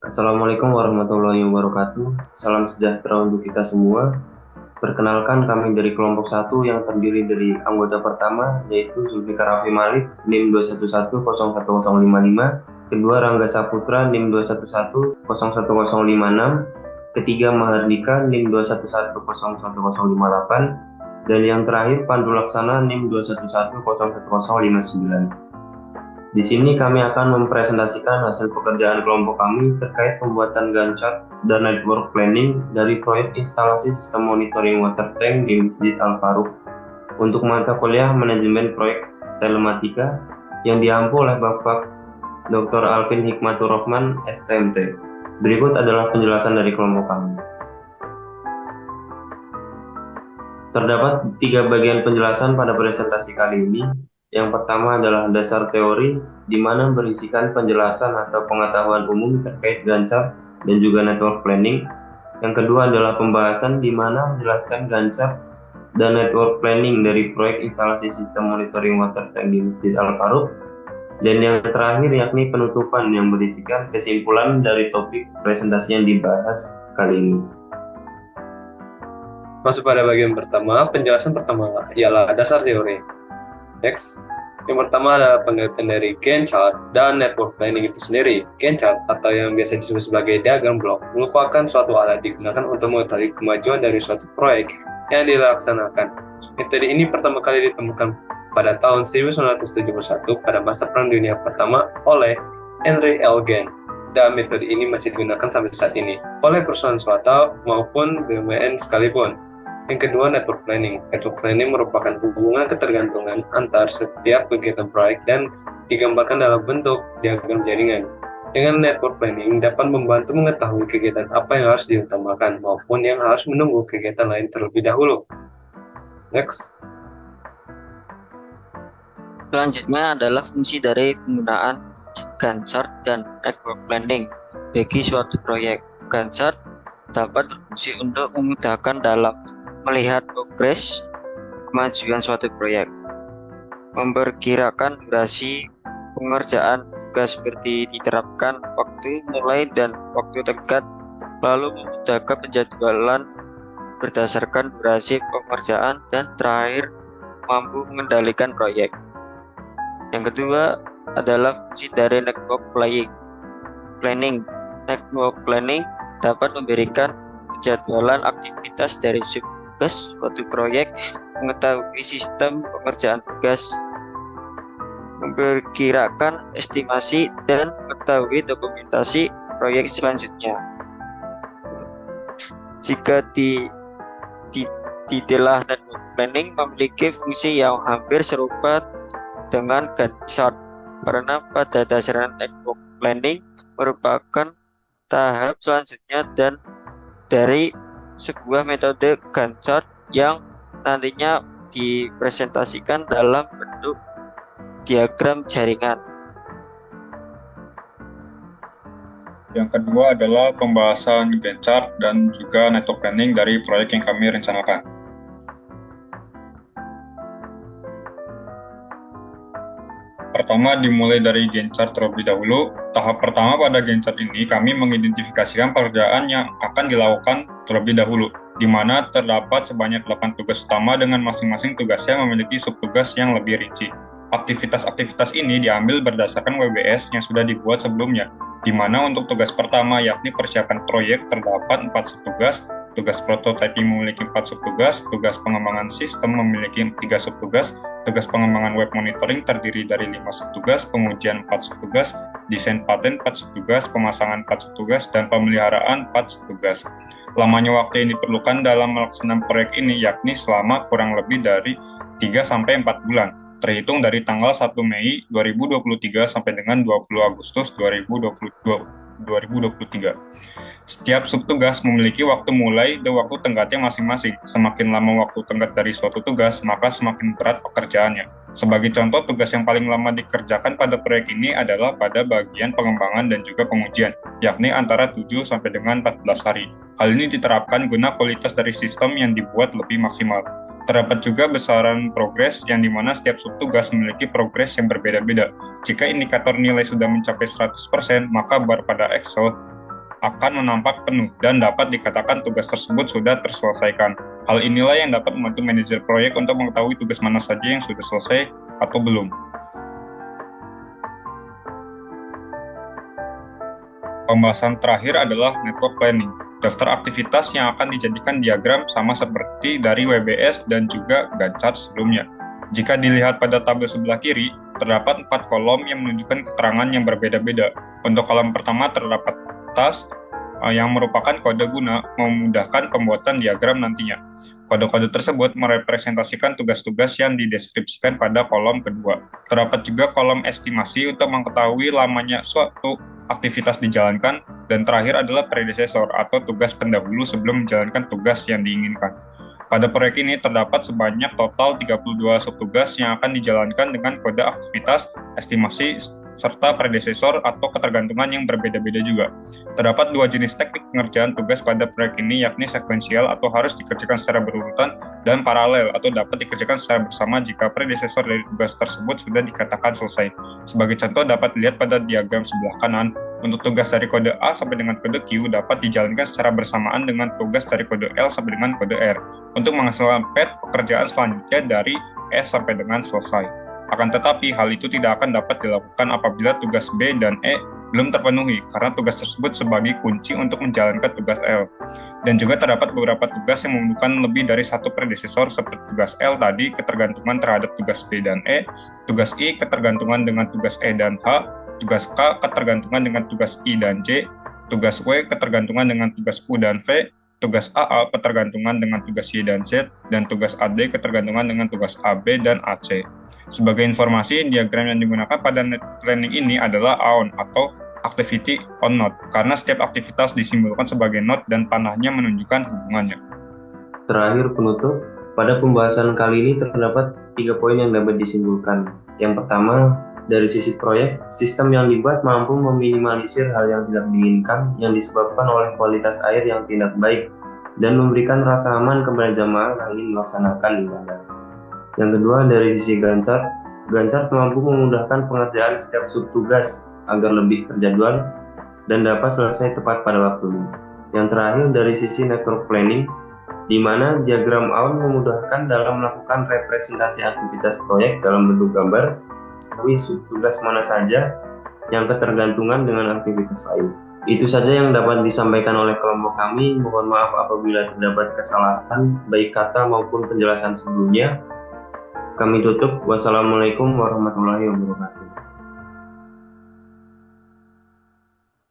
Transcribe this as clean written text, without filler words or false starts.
Assalamualaikum warahmatullahi wabarakatuh. Salam sejahtera untuk kita semua. Perkenalkan, kami dari kelompok 1 yang terdiri dari anggota pertama yaitu Zulfikar Raffi Malik NIM 211-01055, kedua Rangga Saputra NIM 211-01056, ketiga Mahardika NIM 211-01058, dan yang terakhir Pandu Laksana NIM 211-01059. Di sini kami akan mempresentasikan hasil pekerjaan kelompok kami terkait pembuatan Gantt chart dan network planning dari proyek instalasi sistem monitoring water tank di Masjid Al-Faruq untuk mata kuliah manajemen proyek telematika yang diampu oleh Bapak Dr. Alvin Hikmatur Rahman, STMT. Berikut adalah penjelasan dari kelompok kami. Terdapat 3 bagian penjelasan pada presentasi kali ini. Yang pertama adalah dasar teori, di mana berisikan penjelasan atau pengetahuan umum terkait Gantt chart dan juga network planning. Yang kedua adalah pembahasan, di mana menjelaskan Gantt chart dan network planning dari proyek instalasi sistem monitoring water tank di Masjid Al-Faruq. Dan yang terakhir yakni penutupan yang berisikan kesimpulan dari topik presentasi yang dibahas kali ini. Masuk pada bagian pertama, penjelasan pertama ialah dasar teori. Next, yang pertama adalah pengertian dari Gantt chart dan network planning itu sendiri. Gantt chart atau yang biasa disebut sebagai diagram blok merupakan suatu alat digunakan untuk mengetahui kemajuan dari suatu proyek yang dilaksanakan. Metode ini pertama kali ditemukan pada tahun 1971 pada masa Perang Dunia Pertama oleh Henry L. Gantt, dan metode ini masih digunakan sampai saat ini oleh perusahaan swasta maupun BUMN sekalipun. Yang kedua, network planning. Network planning merupakan hubungan ketergantungan antar setiap kegiatan proyek dan digambarkan dalam bentuk diagram jaringan. Dengan network planning dapat membantu mengetahui kegiatan apa yang harus diutamakan maupun yang harus menunggu kegiatan lain terlebih dahulu. Next. Selanjutnya adalah fungsi dari penggunaan Gantt chart dan network planning bagi suatu proyek. Gantt chart dapat berfungsi untuk memudahkan dalam melihat progres kemajuan suatu proyek, memperkirakan durasi pengerjaan tugas seperti diterapkan waktu mulai dan waktu tenggat, lalu memudahkan penjadwalan berdasarkan durasi pengerjaan, dan terakhir mampu mengendalikan proyek. Yang kedua adalah fungsi dari network planning. Network planning dapat memberikan penjadwalan aktivitas dari tugas suatu proyek, mengetahui sistem pengerjaan tugas, memperkirakan estimasi, dan mengetahui dokumentasi proyek selanjutnya. Jika detail network planning memiliki fungsi yang hampir serupa dengan Gantt chart, karena pada dasarnya network planning merupakan tahap selanjutnya dan dari sebuah metode Gantt chart yang nantinya dipresentasikan dalam bentuk diagram jaringan. Yang kedua adalah pembahasan Gantt chart dan juga network planning dari proyek yang kami rencanakan. Pertama, dimulai dari Gantt chart terlebih dahulu. Tahap pertama pada Gantt chart ini, kami mengidentifikasikan pekerjaan yang akan dilakukan terlebih dahulu, di mana terdapat sebanyak 8 tugas utama dengan masing-masing tugasnya memiliki subtugas yang lebih rinci. Aktivitas-aktivitas ini diambil berdasarkan WBS yang sudah dibuat sebelumnya, di mana untuk tugas pertama yakni persiapan proyek terdapat 4 subtugas, tugas prototyping memiliki 4 subtugas, tugas pengembangan sistem memiliki 3 subtugas, tugas pengembangan web monitoring terdiri dari 5 subtugas, pengujian 4 subtugas, desain paten 4 subtugas, pemasangan 4 subtugas, dan pemeliharaan 4 subtugas. Lamanya waktu yang diperlukan dalam melaksanakan proyek ini yakni selama kurang lebih dari 3-4 bulan, terhitung dari tanggal 1 Mei 2023 sampai dengan 20 Agustus 2023. Setiap subtugas memiliki waktu mulai dan waktu tenggatnya masing-masing. Semakin lama waktu tenggat dari suatu tugas, maka semakin berat pekerjaannya. Sebagai contoh, tugas yang paling lama dikerjakan pada proyek ini adalah pada bagian pengembangan dan juga pengujian, yakni antara 7 sampai dengan 14 hari. Hal ini diterapkan guna kualitas dari sistem yang dibuat lebih maksimal. Terdapat juga besaran progres yang dimana setiap subtugas memiliki progres yang berbeda-beda. Jika indikator nilai sudah mencapai 100%, maka bar pada Excel akan menampak penuh dan dapat dikatakan tugas tersebut sudah terselesaikan. Hal inilah yang dapat membantu manajer proyek untuk mengetahui tugas mana saja yang sudah selesai atau belum. Pembahasan terakhir adalah network planning. Daftar aktivitas yang akan dijadikan diagram sama seperti dari WBS dan juga Gantt chart sebelumnya. Jika dilihat pada tabel sebelah kiri, terdapat 4 kolom yang menunjukkan keterangan yang berbeda-beda. Untuk kolom pertama terdapat task yang merupakan kode guna memudahkan pembuatan diagram nantinya. Kode-kode tersebut merepresentasikan tugas-tugas yang dideskripsikan pada kolom kedua. Terdapat juga kolom estimasi untuk mengetahui lamanya suatu aktivitas dijalankan, dan terakhir adalah predecessor atau tugas pendahulu sebelum menjalankan tugas yang diinginkan. Pada proyek ini terdapat sebanyak total 32 subtugas yang akan dijalankan dengan kode aktivitas, estimasi, serta predecessor atau ketergantungan yang berbeda-beda juga. Terdapat 2 jenis teknik pengerjaan tugas pada proyek ini, yakni sekuensial atau harus dikerjakan secara berurutan, dan paralel atau dapat dikerjakan secara bersama jika predecessor dari tugas tersebut sudah dikatakan selesai. Sebagai contoh dapat dilihat pada diagram sebelah kanan. Untuk tugas dari kode A sampai dengan kode Q dapat dijalankan secara bersamaan dengan tugas dari kode L sampai dengan kode R untuk menghasilkan path pekerjaan selanjutnya dari S sampai dengan selesai. Akan tetapi, hal itu tidak akan dapat dilakukan apabila tugas B dan E belum terpenuhi, karena tugas tersebut sebagai kunci untuk menjalankan tugas L. Dan juga terdapat beberapa tugas yang membutuhkan lebih dari satu predecessor, seperti tugas L tadi ketergantungan terhadap tugas B dan E, tugas I ketergantungan dengan tugas E dan H, tugas K ketergantungan dengan tugas I dan J, tugas W ketergantungan dengan tugas U dan V, tugas AA ketergantungan dengan tugas Y dan Z, dan tugas AD ketergantungan dengan tugas AB dan AC. Sebagai informasi, diagram yang digunakan pada net planning ini adalah AON atau Activity on Node, karena setiap aktivitas disimbolkan sebagai node dan panahnya menunjukkan hubungannya. Terakhir penutup, pada pembahasan kali ini terdapat 3 poin yang dapat disimpulkan. Yang pertama, dari sisi proyek, sistem yang dibuat mampu meminimalisir hal yang tidak diinginkan yang disebabkan oleh kualitas air yang tidak baik dan memberikan rasa aman kepada jamaah yang ingin melaksanakan ibadah. Yang kedua, dari sisi Gantt chart mampu memudahkan pengerjaan setiap subtugas agar lebih terjadwal dan dapat selesai tepat pada waktunya. Yang terakhir, dari sisi network planning, di mana diagram AON memudahkan dalam melakukan representasi aktivitas proyek dalam bentuk gambar, sebagai subtugas mana saja yang ketergantungan dengan aktivitas lain. Itu saja yang dapat disampaikan oleh kelompok kami. Mohon maaf apabila terdapat kesalahan baik kata maupun penjelasan sebelumnya. Kami tutup. Wassalamualaikum warahmatullahi wabarakatuh.